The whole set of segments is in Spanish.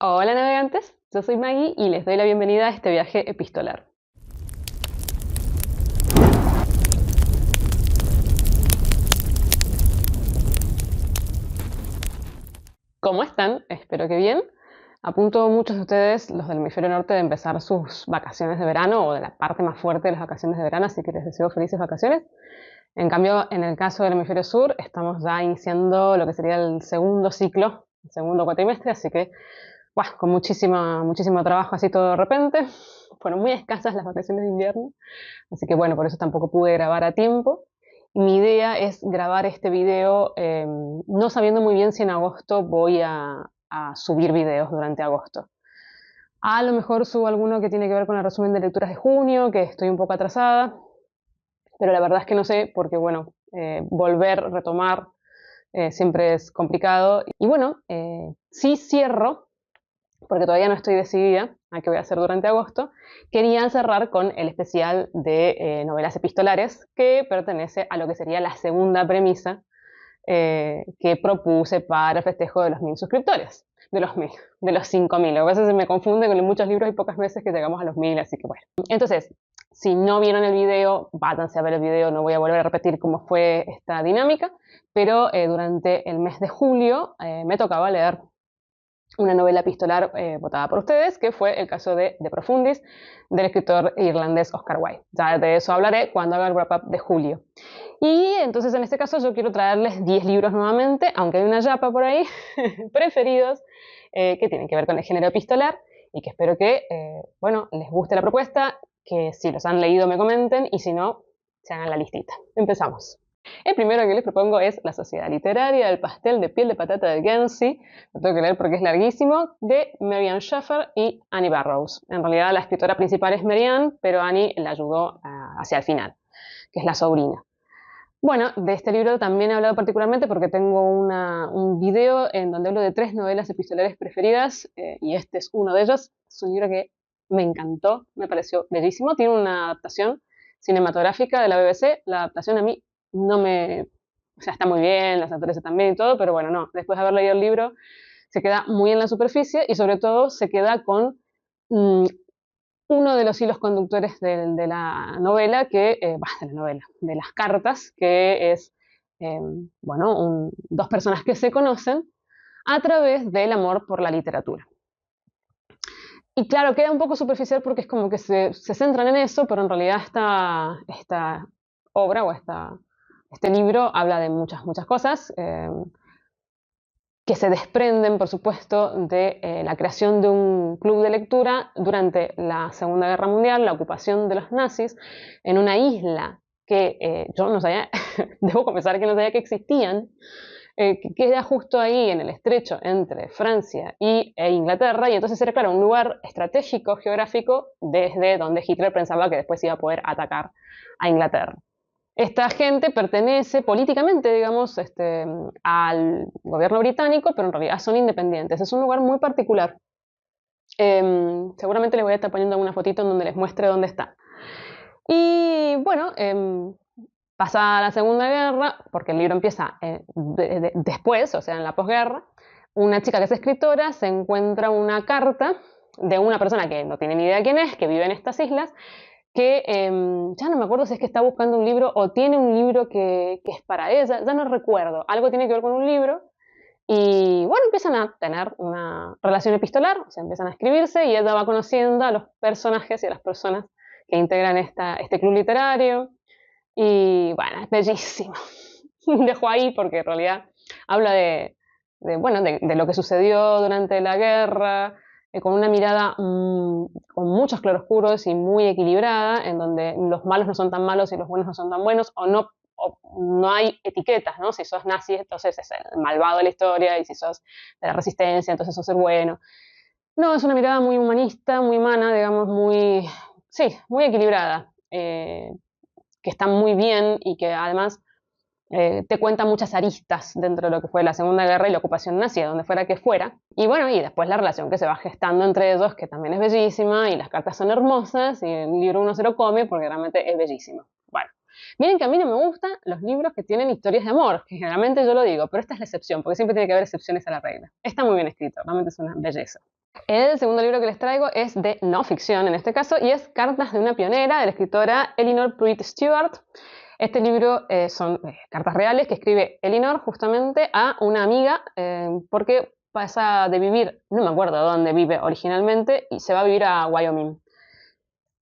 Hola navegantes, yo soy Maggie y les doy la bienvenida a este viaje epistolar. ¿Cómo están? Espero que bien. A punto muchos de ustedes, los del hemisferio norte, de empezar sus vacaciones de verano o de la parte más fuerte de las vacaciones de verano, así que les deseo felices vacaciones. En cambio, en el caso del hemisferio sur, estamos ya iniciando lo que sería el segundo ciclo, el segundo cuatrimestre, así que con muchísimo trabajo así todo de repente. Fueron muy escasas las vacaciones de invierno. Así que bueno, por eso tampoco pude grabar a tiempo. Mi idea es grabar este video no sabiendo muy bien si en agosto voy a subir videos durante agosto. A lo mejor subo alguno que tiene que ver con el resumen de lecturas de junio, que estoy un poco atrasada, pero la verdad es que no sé, porque bueno, volver, retomar, siempre es complicado. Y bueno, sí cierro porque todavía no estoy decidida a qué voy a hacer durante agosto, quería cerrar con el especial de novelas epistolares, que pertenece a lo que sería la segunda premisa que propuse para el festejo de los 1000 suscriptores. De los 5000. A veces se me confunde con muchos libros y pocas veces que llegamos a los 1000, así que bueno. Entonces, si no vieron el video, váyanse a ver el video, no voy a volver a repetir cómo fue esta dinámica, pero durante el mes de julio me tocaba leer una novela epistolar votada por ustedes, que fue el caso de Profundis, del escritor irlandés Oscar Wilde. Ya de eso hablaré cuando haga el wrap-up de julio. Y entonces en este caso yo quiero traerles 10 libros nuevamente, aunque hay una yapa por ahí, preferidos, que tienen que ver con el género epistolar, y que espero que, bueno, les guste la propuesta, que si los han leído me comenten, y si no, se hagan la listita. Empezamos. El primero que les propongo es La Sociedad Literaria del Pastel de Piel de Patata de Guernsey. Lo tengo que leer porque es larguísimo, de Marianne Shaffer y Annie Barrows. En realidad la escritora principal es Marianne, pero Annie la ayudó hacia el final, que es la sobrina. Bueno, de este libro también he hablado particularmente porque tengo un video en donde hablo de 3 novelas epistolares preferidas, y este es uno de ellos. Es un libro que me encantó, me pareció bellísimo. Tiene una adaptación cinematográfica de la BBC. La adaptación a mí no me... O sea, está muy bien, los actores están bien y todo, pero bueno, no. Después de haber leído el libro, se queda muy en la superficie y sobre todo se queda con mmm, uno de los hilos conductores de la novela, de las cartas, que es, bueno, dos personas que se conocen a través del amor por la literatura. Y claro, queda un poco superficial porque es como que se centran en eso, pero en realidad esta obra o este libro habla de muchas cosas que se desprenden, por supuesto, de la creación de un club de lectura durante la Segunda Guerra Mundial, la ocupación de los nazis, en una isla que yo no sabía, debo confesar que no sabía que existían, que queda justo ahí en el estrecho entre Francia e Inglaterra, y entonces era, claro, un lugar estratégico, geográfico, desde donde Hitler pensaba que después iba a poder atacar a Inglaterra. Esta gente pertenece políticamente, digamos, al gobierno británico, pero en realidad son independientes. Es un lugar muy particular. Seguramente les voy a estar poniendo alguna fotito en donde les muestre dónde está. Y bueno, pasada la Segunda Guerra, porque el libro empieza después, o sea, en la posguerra, una chica que es escritora se encuentra una carta de una persona que no tiene ni idea quién es, que vive en estas islas, que ya no me acuerdo si es que está buscando un libro o tiene un libro que es para ella, ya no recuerdo, algo tiene que ver con un libro, y bueno, empiezan a tener una relación epistolar, o sea, empiezan a escribirse y ella va conociendo a los personajes y a las personas que integran este club literario, y bueno, es bellísimo. Dejo ahí porque en realidad habla bueno, de lo que sucedió durante la guerra, con una mirada con muchos claroscuros y muy equilibrada, en donde los malos no son tan malos y los buenos no son tan buenos, o no hay etiquetas, ¿no? Si sos nazi, entonces es el malvado de la historia, y si sos de la resistencia, entonces sos el bueno. No, es una mirada muy humanista, muy humana, digamos, sí, muy equilibrada, que está muy bien y que además te cuenta muchas aristas dentro de lo que fue la Segunda Guerra y la ocupación nazi, donde fuera que fuera. Y bueno, y después la relación que se va gestando entre ellos, que también es bellísima, y las cartas son hermosas, y el libro uno se lo come porque realmente es bellísimo. Bueno, miren que a mí no me gustan los libros que tienen historias de amor, que generalmente yo lo digo, pero esta es la excepción, porque siempre tiene que haber excepciones a la regla. Está muy bien escrito, realmente es una belleza. El segundo libro que les traigo es de no ficción en este caso y es Cartas de una pionera de la escritora Elinor Pruitt Stewart. Este libro son cartas reales que escribe Elinor justamente a una amiga porque pasa de vivir, no me acuerdo dónde vive originalmente, y se va a vivir a Wyoming,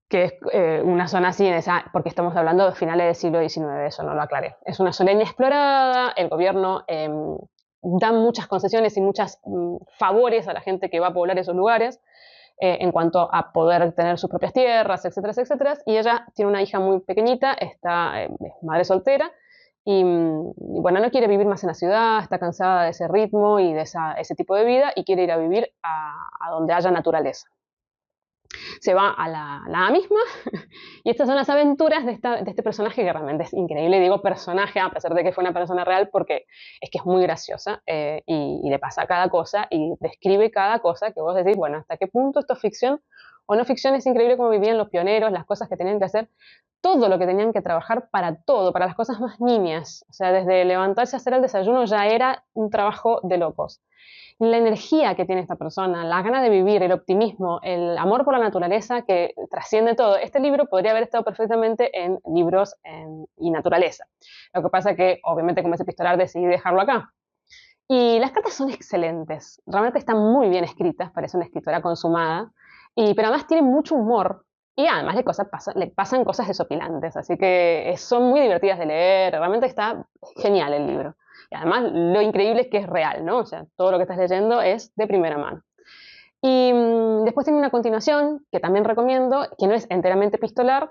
que es una zona así, porque estamos hablando de finales del siglo XIX, eso no lo aclaré. Es una zona inexplorada, el gobierno da muchas concesiones y muchos favores a la gente que va a poblar esos lugares en cuanto a poder tener sus propias tierras, etcétera, etcétera. Y ella tiene una hija muy pequeñita, es madre soltera, y bueno, no quiere vivir más en la ciudad, está cansada de ese ritmo y de ese tipo de vida y quiere ir a vivir a donde haya naturaleza. Se va a la misma y estas son las aventuras de este personaje que realmente es increíble. Digo personaje a pesar de que fue una persona real porque es que es muy graciosa y le pasa cada cosa y describe cada cosa que vos decís, bueno, ¿hasta qué punto esto es ficción o no ficción? Es increíble cómo vivían los pioneros, las cosas que tenían que hacer, todo lo que tenían que trabajar para todo, para las cosas más nimias. O sea, desde levantarse a hacer el desayuno ya era un trabajo de locos. La energía que tiene esta persona, la gana de vivir, el optimismo, el amor por la naturaleza que trasciende todo. Este libro podría haber estado perfectamente en libros y naturaleza. Lo que pasa que, obviamente, como es epistolar, decidí dejarlo acá. Y las cartas son excelentes, realmente están muy bien escritas, parece una escritora consumada, pero además tiene mucho humor y además le pasan cosas desopilantes, así que son muy divertidas de leer, realmente está genial el libro. Y además lo increíble es que es real, ¿no? O sea, todo lo que estás leyendo es de primera mano. Y después tiene una continuación que también recomiendo, que no es enteramente epistolar,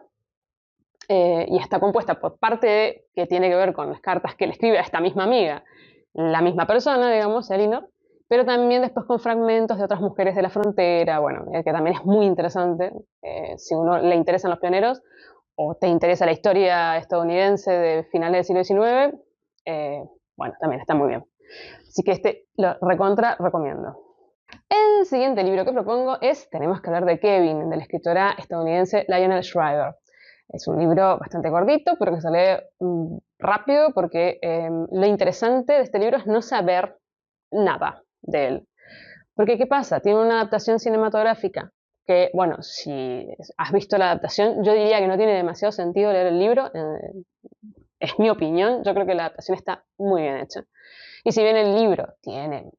y está compuesta por parte que tiene que ver con las cartas que le escribe a esta misma amiga, la misma persona, digamos, Elinor, pero también después con fragmentos de otras mujeres de la frontera, bueno, que también es muy interesante, si uno le interesan los pioneros o te interesa la historia estadounidense de finales del siglo XIX, bueno, también está muy bien. Así que este lo recontra recomiendo. El siguiente libro que propongo es Tenemos que hablar de Kevin, de la escritora estadounidense Lionel Shriver. Es un libro bastante gordito, pero que se lee rápido porque lo interesante de este libro es no saber nada de él. Porque, ¿qué pasa? Tiene una adaptación cinematográfica que, bueno, si has visto la adaptación, yo diría que no tiene demasiado sentido leer el libro. Es mi opinión, yo creo que la adaptación está muy bien hecha. Y si bien el libro tiene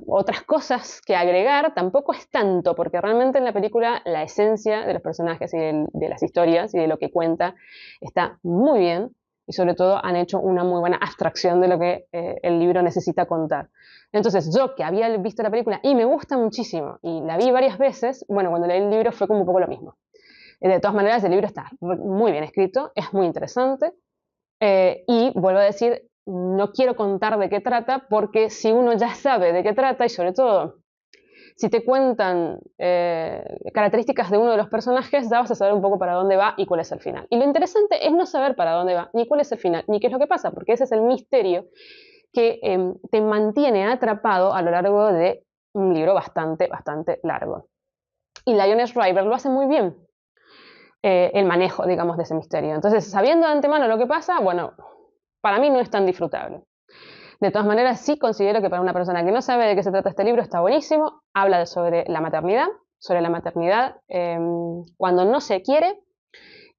otras cosas que agregar, tampoco es tanto, porque realmente en la película la esencia de los personajes y de las historias y de lo que cuenta está muy bien, y sobre todo han hecho una muy buena abstracción de lo que el libro necesita contar. Entonces yo que había visto la película y me gusta muchísimo y la vi varias veces, bueno, cuando leí el libro fue como un poco lo mismo. De todas maneras el libro está muy bien escrito, es muy interesante, y vuelvo a decir, no quiero contar de qué trata, porque si uno ya sabe de qué trata, y sobre todo si te cuentan características de uno de los personajes, ya vas a saber un poco para dónde va y cuál es el final. Y lo interesante es no saber para dónde va, ni cuál es el final, ni qué es lo que pasa, porque ese es el misterio que te mantiene atrapado a lo largo de un libro bastante, bastante largo. Y Lionel Shriver lo hace muy bien, el manejo, digamos, de ese misterio. Entonces, sabiendo de antemano lo que pasa, bueno, para mí no es tan disfrutable. De todas maneras, sí considero que para una persona que no sabe de qué se trata este libro está buenísimo. Habla sobre la maternidad cuando no se quiere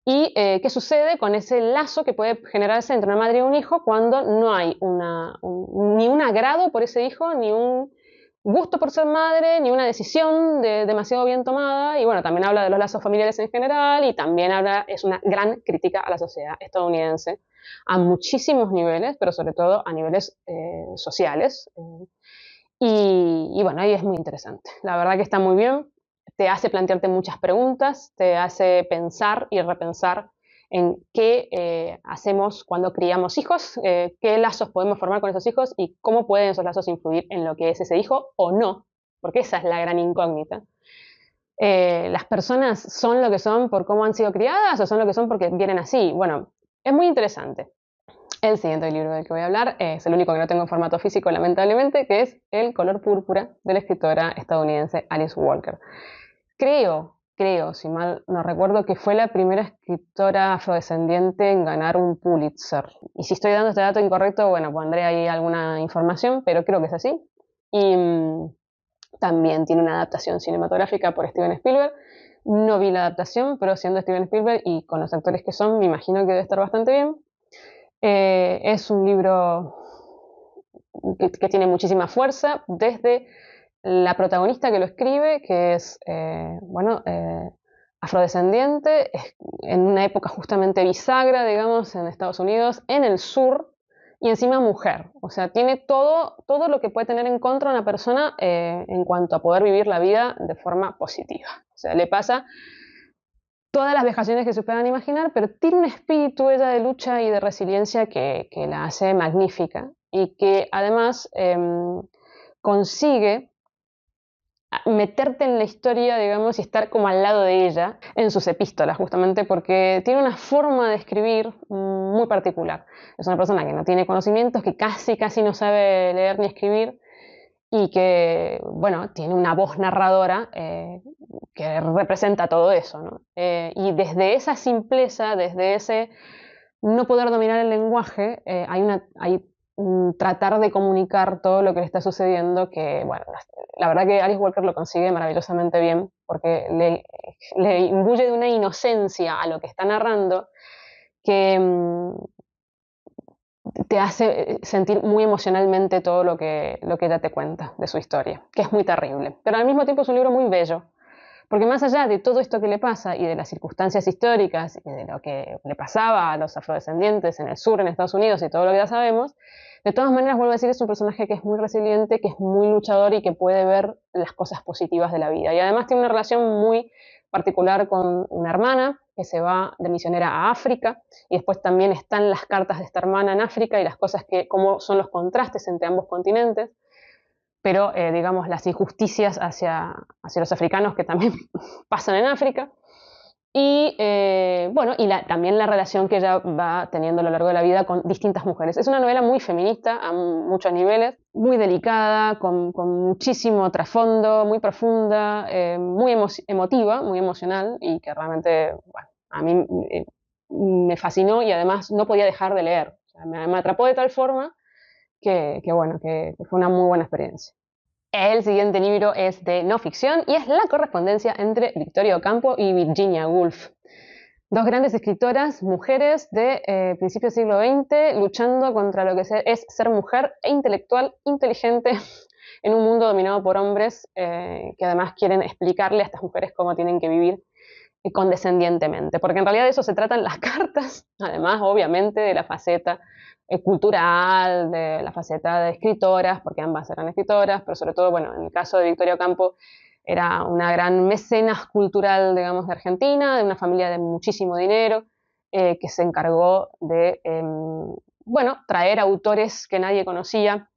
y qué sucede con ese lazo que puede generarse entre una madre y un hijo cuando no hay ni un agrado por ese hijo, ni un gusto por ser madre, ni una decisión demasiado bien tomada. Y bueno, también habla de los lazos familiares en general y también es una gran crítica a la sociedad estadounidense a muchísimos niveles, pero sobre todo a niveles sociales. Y bueno, ahí es muy interesante. La verdad que está muy bien, te hace plantearte muchas preguntas, te hace pensar y repensar en qué hacemos cuando criamos hijos, qué lazos podemos formar con esos hijos y cómo pueden esos lazos influir en lo que es ese hijo o no, porque esa es la gran incógnita. ¿Las personas son lo que son por cómo han sido criadas o son lo que son porque vienen así? Bueno, es muy interesante. El siguiente libro del que voy a hablar es el único que no tengo en formato físico, lamentablemente, que es El color púrpura de la escritora estadounidense Alice Walker. Creo, si mal no recuerdo, que fue la primera escritora afrodescendiente en ganar un Pulitzer. Y si estoy dando este dato incorrecto, bueno, pondré ahí alguna información, pero creo que es así. Y También tiene una adaptación cinematográfica por Steven Spielberg. No vi la adaptación, pero siendo Steven Spielberg y con los actores que son, me imagino que debe estar bastante bien. Es un libro que tiene muchísima fuerza, desde la protagonista que lo escribe, que es, afrodescendiente, en una época justamente bisagra, digamos, en Estados Unidos, en el sur, y encima mujer. O sea, tiene todo lo que puede tener en contra una persona en cuanto a poder vivir la vida de forma positiva. O sea, le pasa todas las vejaciones que se puedan imaginar, pero tiene un espíritu ella de lucha y de resiliencia que la hace magnífica y que además consigue meterte en la historia, digamos, y estar como al lado de ella en sus epístolas, justamente porque tiene una forma de escribir muy particular. Es una persona que no tiene conocimientos, que casi no sabe leer ni escribir y que, bueno, tiene una voz narradora que representa todo eso, ¿no? Y desde esa simpleza, desde ese no poder dominar el lenguaje, hay tratar de comunicar todo lo que le está sucediendo, que, bueno, la verdad que Alice Walker lo consigue maravillosamente bien, porque le imbuye de una inocencia a lo que está narrando que te hace sentir muy emocionalmente todo lo que ella te cuenta de su historia, que es muy terrible. Pero al mismo tiempo es un libro muy bello, porque más allá de todo esto que le pasa y de las circunstancias históricas y de lo que le pasaba a los afrodescendientes en el sur, en Estados Unidos y todo lo que ya sabemos, de todas maneras, vuelvo a decir, es un personaje que es muy resiliente, que es muy luchador y que puede ver las cosas positivas de la vida. Y además tiene una relación muy particular con una hermana que se va de misionera a África, y después también están las cartas de esta hermana en África y las cosas que, cómo son los contrastes entre ambos continentes, pero digamos las injusticias hacia los africanos que también pasan en África. Y también la relación que ella va teniendo a lo largo de la vida con distintas mujeres. Es una novela muy feminista a muchos niveles, muy delicada, con muchísimo trasfondo, muy profunda, muy emotiva, muy emocional y que realmente, bueno, a mí me fascinó y además no podía dejar de leer. O sea, me atrapó de tal forma que fue una muy buena experiencia. El siguiente libro es de no ficción y es la correspondencia entre Victoria Ocampo y Virginia Woolf. Dos grandes escritoras, mujeres de principios del siglo XX, luchando contra lo que es ser mujer e intelectual, inteligente, en un mundo dominado por hombres que además quieren explicarle a estas mujeres cómo tienen que vivir condescendientemente. Porque en realidad de eso se tratan las cartas, además obviamente de la faceta cultural, de la faceta de escritoras, porque ambas eran escritoras, pero sobre todo, bueno, en el caso de Victoria Ocampo, era una gran mecenas cultural, digamos, de Argentina, de una familia de muchísimo dinero, que se encargó de, traer autores que nadie conocía,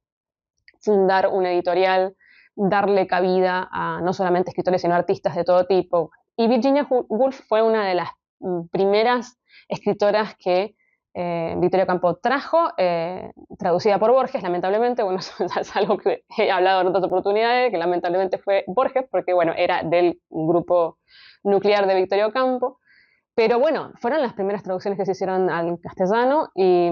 fundar una editorial, darle cabida a no solamente escritores, sino artistas de todo tipo. Y Virginia Woolf fue una de las primeras escritoras que Victoria Ocampo trajo, traducida por Borges, lamentablemente, bueno, eso es algo que he hablado en otras oportunidades, que lamentablemente fue Borges, porque, bueno, era del grupo nuclear de Victoria Ocampo, pero bueno, fueron las primeras traducciones que se hicieron al castellano y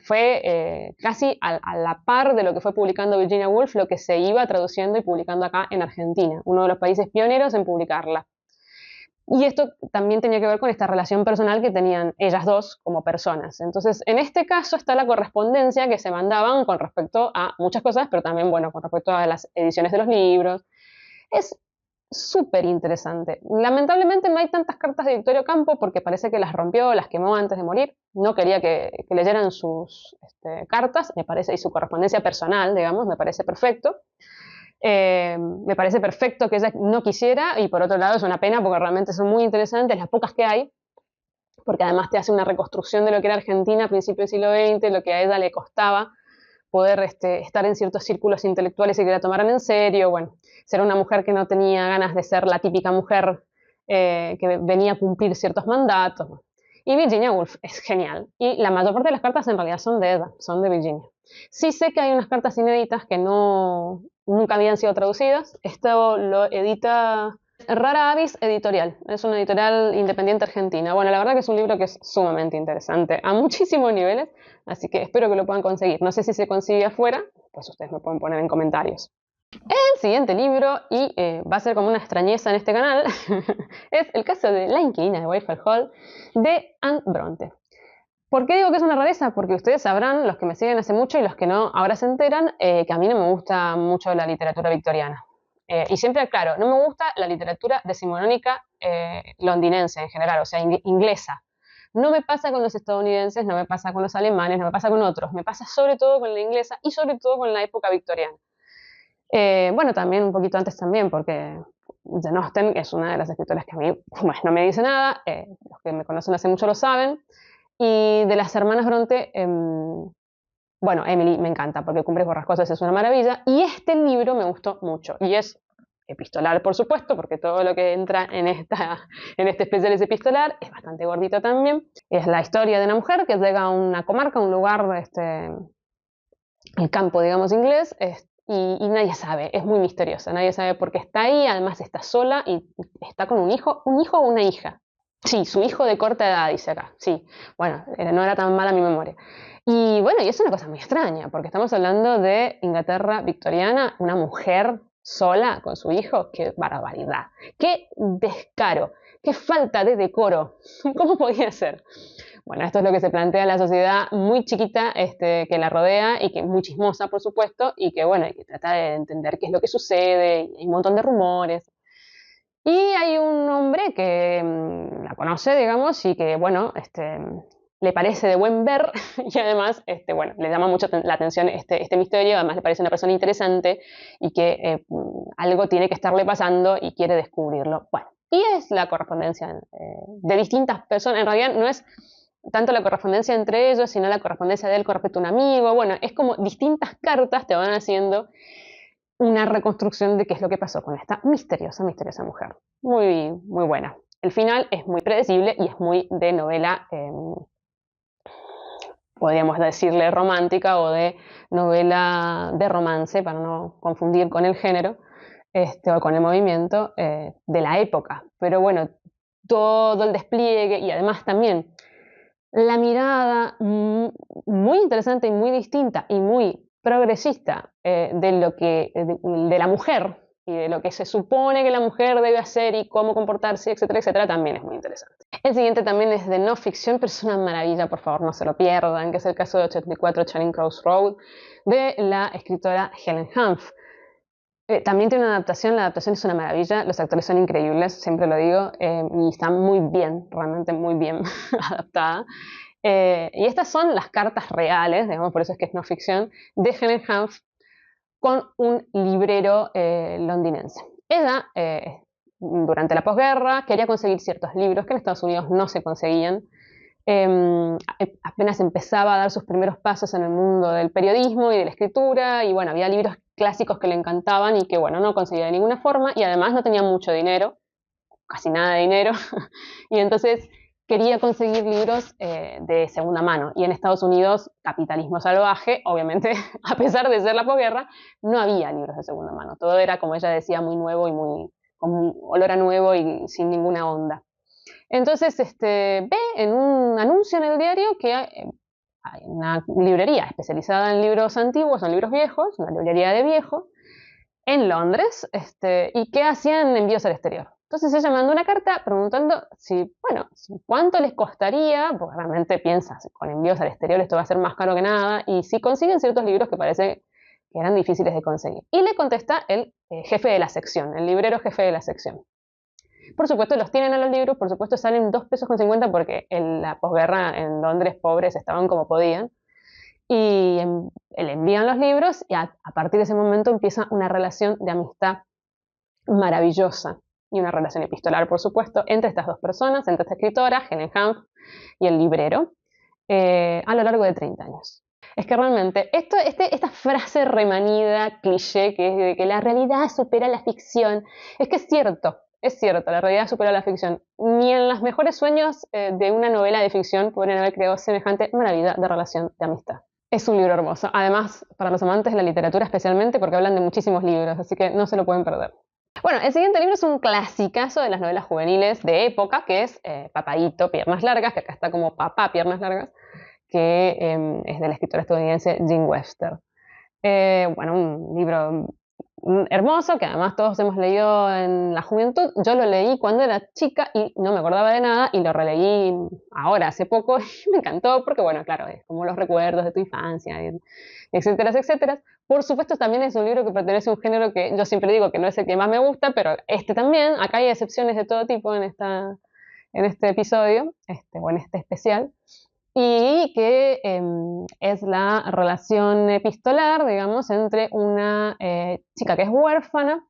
fue casi a la par de lo que fue publicando Virginia Woolf, lo que se iba traduciendo y publicando acá en Argentina, uno de los países pioneros en publicarla. Y esto también tenía que ver con esta relación personal que tenían ellas dos como personas. Entonces, en este caso está la correspondencia que se mandaban con respecto a muchas cosas, pero también, bueno, con respecto a las ediciones de los libros. Es súper interesante. Lamentablemente no hay tantas cartas de Victoria Ocampo porque parece que las rompió, las quemó antes de morir. No quería que leyeran sus cartas, me parece, y su correspondencia personal, digamos, me parece perfecto. Me parece perfecto que ella no quisiera y por otro lado es una pena porque realmente son muy interesantes las pocas que hay, porque además te hace una reconstrucción de lo que era Argentina a principios del siglo XX, lo que a ella le costaba poder estar en ciertos círculos intelectuales y que la tomaran en serio, bueno, ser una mujer que no tenía ganas de ser la típica mujer que venía a cumplir ciertos mandatos. Y Virginia Woolf es genial. Y la mayor parte de las cartas en realidad son de ella, son de Virginia. Sí sé que hay unas cartas inéditas que nunca habían sido traducidas. Esto lo edita Rara Avis Editorial. Es una editorial independiente argentina. Bueno, la verdad que es un libro que es sumamente interesante a muchísimos niveles, así que espero que lo puedan conseguir. No sé si se consigue afuera, pues ustedes me pueden poner en comentarios. El siguiente libro, y va a ser como una extrañeza en este canal, es el caso de La inquilina de Waverly Hall de Anne Bronte. ¿Por qué digo que es una rareza? Porque ustedes sabrán, los que me siguen hace mucho y los que no ahora se enteran, que a mí no me gusta mucho la literatura victoriana. Y siempre aclaro, no me gusta la literatura decimonónica londinense en general, o sea, inglesa. No me pasa con los estadounidenses, no me pasa con los alemanes, no me pasa con otros. Me pasa sobre todo con la inglesa y sobre todo con la época victoriana. Bueno, también un poquito antes también, porque Jane Austen es una de las escritoras que a mí bueno, no me dice nada, los que me conocen hace mucho lo saben. Y de las hermanas Bronte, bueno, Emily me encanta, porque Cumbres Borrascosas es una maravilla, y este libro me gustó mucho, y es epistolar, por supuesto, porque todo lo que entra en este especial es epistolar, es bastante gordito también. Es la historia de una mujer que llega a una comarca, un lugar, el campo, digamos, inglés, y nadie sabe, es muy misteriosa, nadie sabe por qué está ahí, además está sola y está con un hijo o una hija. Sí, su hijo de corta edad, dice acá, sí. Bueno, no era tan mala mi memoria. Y bueno, y es una cosa muy extraña, porque estamos hablando de Inglaterra victoriana, una mujer sola con su hijo, qué barbaridad, qué descaro, qué falta de decoro, ¿cómo podía ser? Bueno, esto es lo que se plantea en la sociedad muy chiquita que la rodea y que es muy chismosa, por supuesto, y que, bueno, hay que tratar de entender qué es lo que sucede, y hay un montón de rumores. Y hay un hombre que la conoce, digamos, y que, bueno, le parece de buen ver y además, bueno, le llama mucho la atención este misterio, además le parece una persona interesante y que algo tiene que estarle pasando y quiere descubrirlo. Bueno, y es la correspondencia de distintas personas, en realidad no es tanto la correspondencia entre ellos, sino la correspondencia de él con respecto a un amigo. Bueno, es como distintas cartas te van haciendo una reconstrucción de qué es lo que pasó con esta misteriosa, misteriosa mujer. Muy, muy buena. El final es muy predecible y es muy de novela, podríamos decirle romántica o de novela de romance, para no confundir con el género o con el movimiento de la época. Pero bueno, todo el despliegue y además también la mirada muy interesante y muy distinta y muy progresista de la mujer y de lo que se supone que la mujer debe hacer y cómo comportarse, etcétera, etcétera, también es muy interesante. El siguiente también es de no ficción, pero es una maravilla, por favor no se lo pierdan, que es el caso de 84 Charing Cross Road de la escritora Helen Humph. También tiene una adaptación, la adaptación es una maravilla, los actores son increíbles, siempre lo digo, y está muy bien, realmente muy bien adaptada. Y estas son las cartas reales, digamos, por eso es que es no ficción, de Helen Humph con un librero londinense. Ella, durante la posguerra, quería conseguir ciertos libros que en Estados Unidos no se conseguían. Apenas empezaba a dar sus primeros pasos en el mundo del periodismo y de la escritura, y bueno, había libros clásicos que le encantaban y que, bueno, no conseguía de ninguna forma, y además no tenía mucho dinero, casi nada de dinero, y entonces quería conseguir libros de segunda mano. Y en Estados Unidos, capitalismo salvaje, obviamente, a pesar de ser la posguerra, no había libros de segunda mano. Todo era, como ella decía, muy nuevo y muy con un olor a nuevo y sin ninguna onda. Entonces ve en un anuncio en el diario que hay una librería especializada en libros antiguos, en libros viejos, una librería de viejo, en Londres, y que hacían envíos al exterior. Entonces ella mandó una carta preguntando si, bueno, cuánto les costaría, porque realmente piensas, con envíos al exterior esto va a ser más caro que nada, y si consiguen ciertos libros que parece que eran difíciles de conseguir. Y le contesta el jefe de la sección, el librero jefe de la sección. Por supuesto, los tienen a los libros, por supuesto salen 2 pesos con 50 porque en la posguerra en Londres pobres estaban como podían. Y le envían los libros y a partir de ese momento empieza una relación de amistad maravillosa y una relación epistolar, por supuesto, entre estas dos personas, entre esta escritora, Helen Humph, y el librero, a lo largo de 30 años. Es que realmente esta frase remanida, cliché, que es de que la realidad supera la ficción, es que es cierto, la realidad supera la ficción. Ni en los mejores sueños de una novela de ficción podrían haber creado semejante maravilla de relación de amistad. Es un libro hermoso, además para los amantes de la literatura especialmente porque hablan de muchísimos libros, así que no se lo pueden perder. Bueno, el siguiente libro es un clasicazo de las novelas juveniles de época, que es Papaíto, Piernas Largas, que acá está como Papá, Piernas Largas, que es de la escritora estadounidense Jean Webster. Bueno, un libro hermoso, que además todos hemos leído en la juventud. Yo lo leí cuando era chica y no me acordaba de nada, y lo releí ahora, hace poco, y me encantó porque, bueno, claro, es como los recuerdos de tu infancia, etcétera, etcétera. Por supuesto, también es un libro que pertenece a un género que yo siempre digo que no es el que más me gusta, pero este también. Acá hay excepciones de todo tipo en este episodio, o en este especial, y que es la relación epistolar, digamos, entre una chica que es huérfana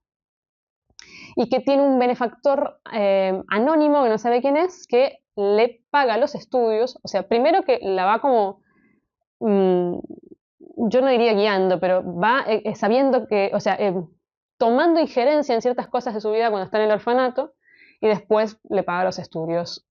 y que tiene un benefactor anónimo, que no sabe quién es, que le paga los estudios. O sea, primero que la va como, mm, yo no diría guiando, pero va sabiendo que, o sea, tomando injerencia en ciertas cosas de su vida cuando está en el orfanato, y después le paga los estudios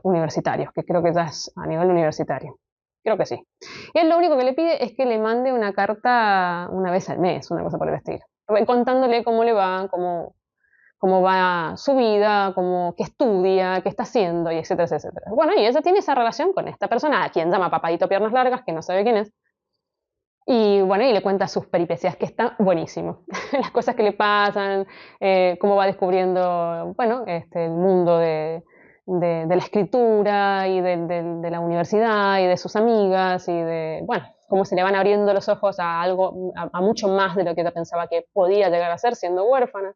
universitarios, que creo que ya es a nivel universitario. Creo que sí. Y él lo único que le pide es que le mande una carta una vez al mes, una cosa por el estilo, contándole cómo le va, cómo va su vida, qué estudia, qué está haciendo, y etcétera, etcétera. Bueno, y ella tiene esa relación con esta persona, a quien llama Papadito Piernas Largas, que no sabe quién es. Y bueno, y le cuenta sus peripecias, que está buenísimo. Las cosas que le pasan, cómo va descubriendo, bueno, el mundo de la escritura y de la universidad y de sus amigas, y de, bueno, cómo se le van abriendo los ojos a algo, a mucho más de lo que ella pensaba que podía llegar a ser siendo huérfana.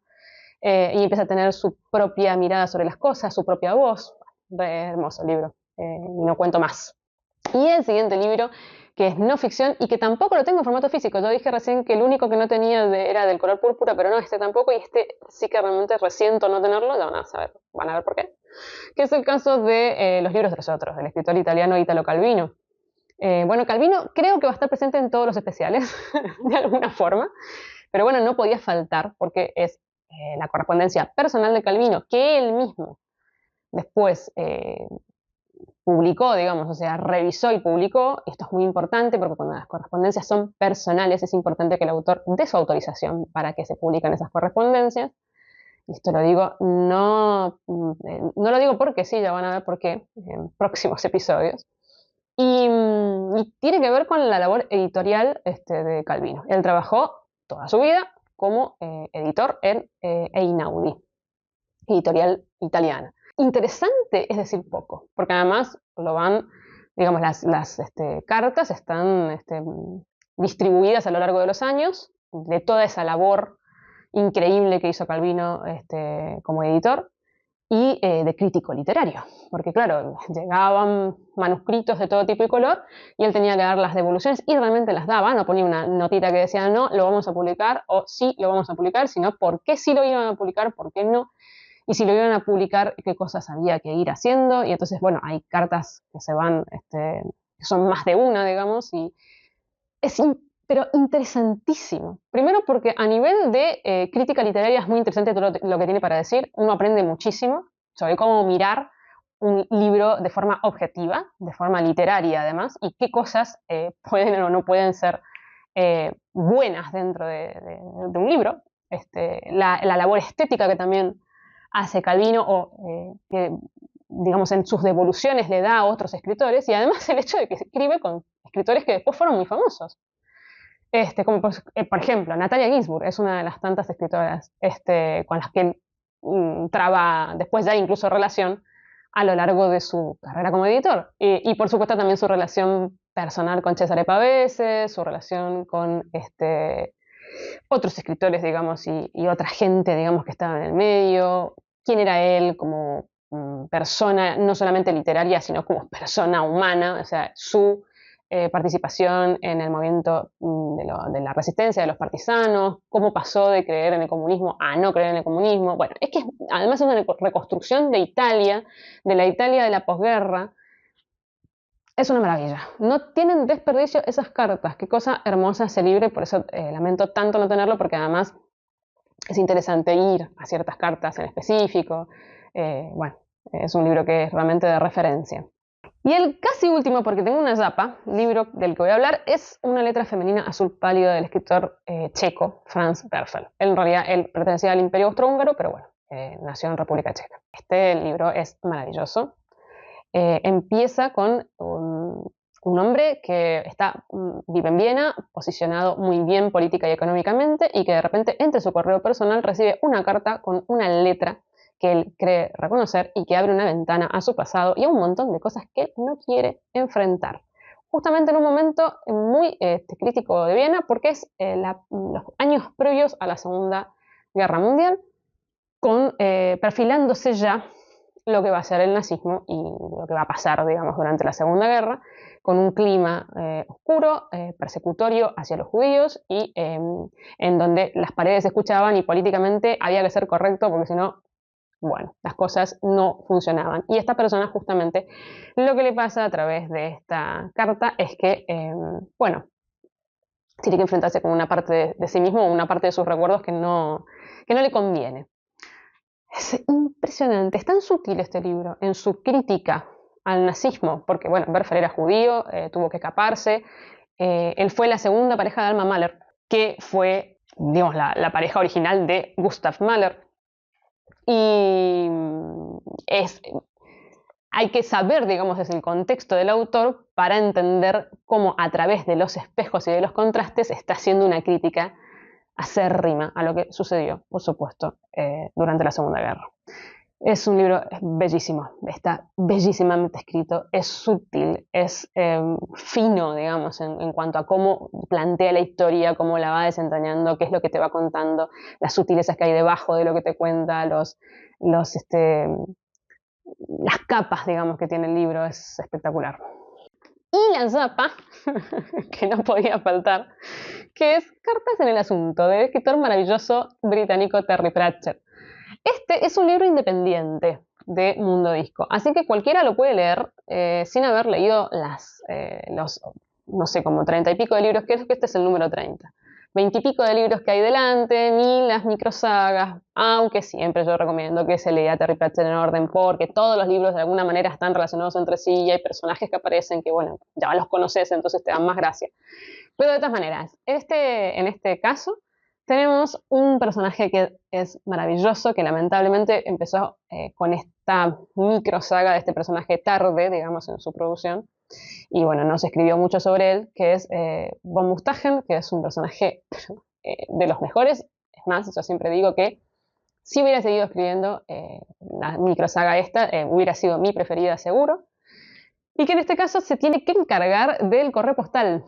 Y empieza a tener su propia mirada sobre las cosas, su propia voz. Hermoso libro, y no cuento más. Y el siguiente libro, que es no ficción y que tampoco lo tengo en formato físico. Yo dije recién que el único que no tenía era del color púrpura, pero no, este tampoco, y este sí que realmente resiento no tenerlo. Ya van a ver por qué. Que es el caso de Los libros de los otros, del escritor italiano Italo Calvino. Bueno, Calvino creo que va a estar presente en todos los especiales, de alguna forma, pero bueno, no podía faltar porque es la correspondencia personal de Calvino, que él mismo después publicó, digamos, o sea, revisó y publicó. Esto es muy importante porque cuando las correspondencias son personales es importante que el autor dé su autorización para que se publiquen esas correspondencias. Y esto lo digo, no lo digo porque sí, ya van a ver por qué en próximos episodios. Y tiene que ver con la labor editorial de Calvino. Él trabajó toda su vida como editor en Einaudi, editorial italiana. Interesante es decir poco, porque además digamos, las cartas están distribuidas a lo largo de los años, de toda esa labor increíble que hizo Calvino como editor, y de crítico literario, porque claro, llegaban manuscritos de todo tipo y color, y él tenía que dar las devoluciones, y realmente las daba. No ponía una notita que decía no, lo vamos a publicar, o sí, lo vamos a publicar, sino por qué sí lo iban a publicar, por qué no, y si lo iban a publicar, qué cosas había que ir haciendo. Y entonces, bueno, hay cartas que se van, que son más de una, digamos, y es pero interesantísimo. Primero porque a nivel de crítica literaria es muy interesante todo lo que tiene para decir. Uno aprende muchísimo sobre cómo mirar un libro de forma objetiva, de forma literaria además, y qué cosas pueden o no pueden ser buenas dentro de un libro. La labor estética que también hace Calvino, o que, digamos, en sus devoluciones le da a otros escritores, y además el hecho de que escribe con escritores que después fueron muy famosos. Como por ejemplo, Natalia Ginzburg es una de las tantas escritoras con las que traba después ya incluso relación a lo largo de su carrera como editor. Y por supuesto también su relación personal con Cesare Pavese, su relación con otros escritores, digamos, y otra gente, digamos, que estaba en el medio. ¿Quién era él como persona, no solamente literaria, sino como persona humana? O sea, su participación en el movimiento de la resistencia de los partisanos, cómo pasó de creer en el comunismo a no creer en el comunismo. Bueno, es que además es una reconstrucción de Italia, de la Italia de la posguerra. Es una maravilla. No tienen desperdicio esas cartas. Qué cosa hermosa ese libro, por eso lamento tanto no tenerlo, porque además es interesante ir a ciertas cartas en específico. Bueno, es un libro que es realmente de referencia. Y el casi último, porque tengo una zapa, libro del que voy a hablar, es Una letra femenina azul pálido, del escritor checo Franz Werfel. Él, en realidad, él pertenecía al Imperio Austrohúngaro, pero bueno, nació en República Checa. Este libro es maravilloso. Empieza con un hombre que vive en Viena, posicionado muy bien política y económicamente, y que de repente entre su correo personal recibe una carta con una letra que él cree reconocer y que abre una ventana a su pasado y a un montón de cosas que él no quiere enfrentar. Justamente en un momento muy crítico de Viena, porque es los años previos a la Segunda Guerra Mundial, perfilándose ya lo que va a ser el nazismo y lo que va a pasar, digamos, durante la Segunda Guerra, con un clima oscuro, persecutorio hacia los judíos y en donde las paredes se escuchaban y políticamente había que ser correcto porque si no, bueno, las cosas no funcionaban. Y esta persona justamente lo que le pasa a través de esta carta es que, bueno, tiene que enfrentarse con una parte de sí mismo o una parte de sus recuerdos que no le conviene. Es impresionante, es tan sutil este libro en su crítica al nazismo, porque bueno, Werfer era judío, tuvo que escaparse, él fue la segunda pareja de Alma Mahler, que fue, digamos, la pareja original de Gustav Mahler, y hay que saber, digamos, desde el contexto del autor para entender cómo a través de los espejos y de los contrastes está haciendo una crítica acérrima a lo que sucedió, por supuesto, durante la Segunda Guerra. Es un libro bellísimo, está bellísimamente escrito, es sutil, es fino, digamos, en cuanto a cómo plantea la historia, cómo la va desentrañando, qué es lo que te va contando, las sutilezas que hay debajo de lo que te cuenta, las capas, digamos, que tiene el libro, es espectacular. Y la zapa, que no podía faltar, que es Cartas en el Asunto, del escritor maravilloso británico Terry Pratchett. Este es un libro independiente de Mundo Disco, así que cualquiera lo puede leer sin haber leído los, no sé, como 30 y pico de libros, que este es el número 30. 20 y pico de libros que hay delante, ni las microsagas, aunque siempre yo recomiendo que se lea Terry Pratchett en orden, porque todos los libros de alguna manera están relacionados entre sí y hay personajes que aparecen que, bueno, ya los conoces, entonces te dan más gracia. Pero de todas maneras, en este caso, tenemos un personaje que es maravilloso, que lamentablemente empezó con esta microsaga de este personaje tarde, digamos, en su producción. Y bueno, no se escribió mucho sobre él, que es von Mustachen, que es un personaje de los mejores. Es más, yo siempre digo que si hubiera seguido escribiendo la microsaga esta, hubiera sido mi preferida seguro. Y que en este caso se tiene que encargar del correo postal,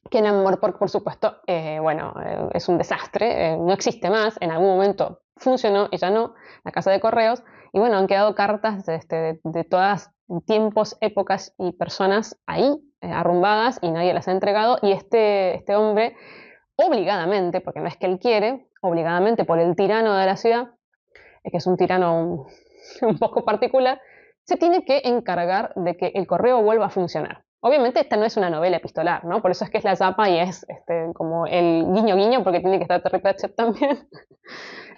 que en Amor, por supuesto, bueno, es un desastre, no existe más, en algún momento funcionó y ya no, la casa de correos, y bueno, han quedado cartas de todas tiempos, épocas y personas ahí, arrumbadas, y nadie las ha entregado, y este hombre, obligadamente, porque no es que él quiere, obligadamente por el tirano de la ciudad, que es un tirano un poco particular, se tiene que encargar de que el correo vuelva a funcionar. Obviamente esta no es una novela epistolar, ¿no? Por eso es que es la zapa y es como el guiño guiño, porque tiene que estar Terry Pratchett también.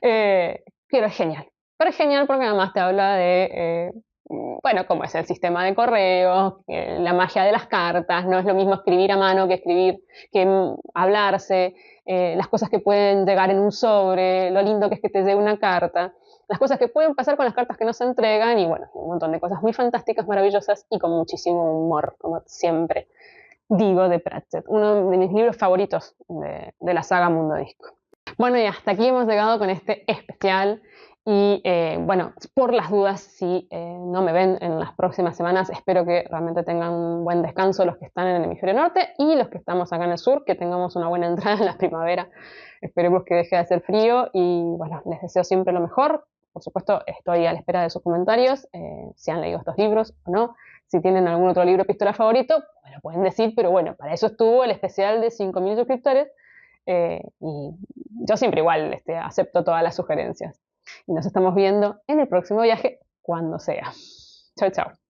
Pero es genial. Pero es genial porque además te habla de, bueno, cómo es el sistema de correos, la magia de las cartas, no es lo mismo escribir a mano que escribir, que hablarse, las cosas que pueden llegar en un sobre, lo lindo que es que te llegue una carta, las cosas que pueden pasar con las cartas que no se entregan y bueno, un montón de cosas muy fantásticas, maravillosas y con muchísimo humor, como siempre digo de Pratchett, uno de mis libros favoritos de la saga Mundo Disco. Bueno, y hasta aquí hemos llegado con este especial y bueno, por las dudas, si no me ven en las próximas semanas, espero que realmente tengan un buen descanso los que están en el hemisferio norte y los que estamos acá en el sur, que tengamos una buena entrada en la primavera. Esperemos que deje de hacer frío y bueno, les deseo siempre lo mejor. Por supuesto, estoy a la espera de sus comentarios, si han leído estos libros o no. Si tienen algún otro libro pistola favorito, me lo pueden decir, pero bueno, para eso estuvo el especial de 5.000 suscriptores. Y yo siempre igual acepto todas las sugerencias. Y nos estamos viendo en el próximo viaje, cuando sea. Chao, chao.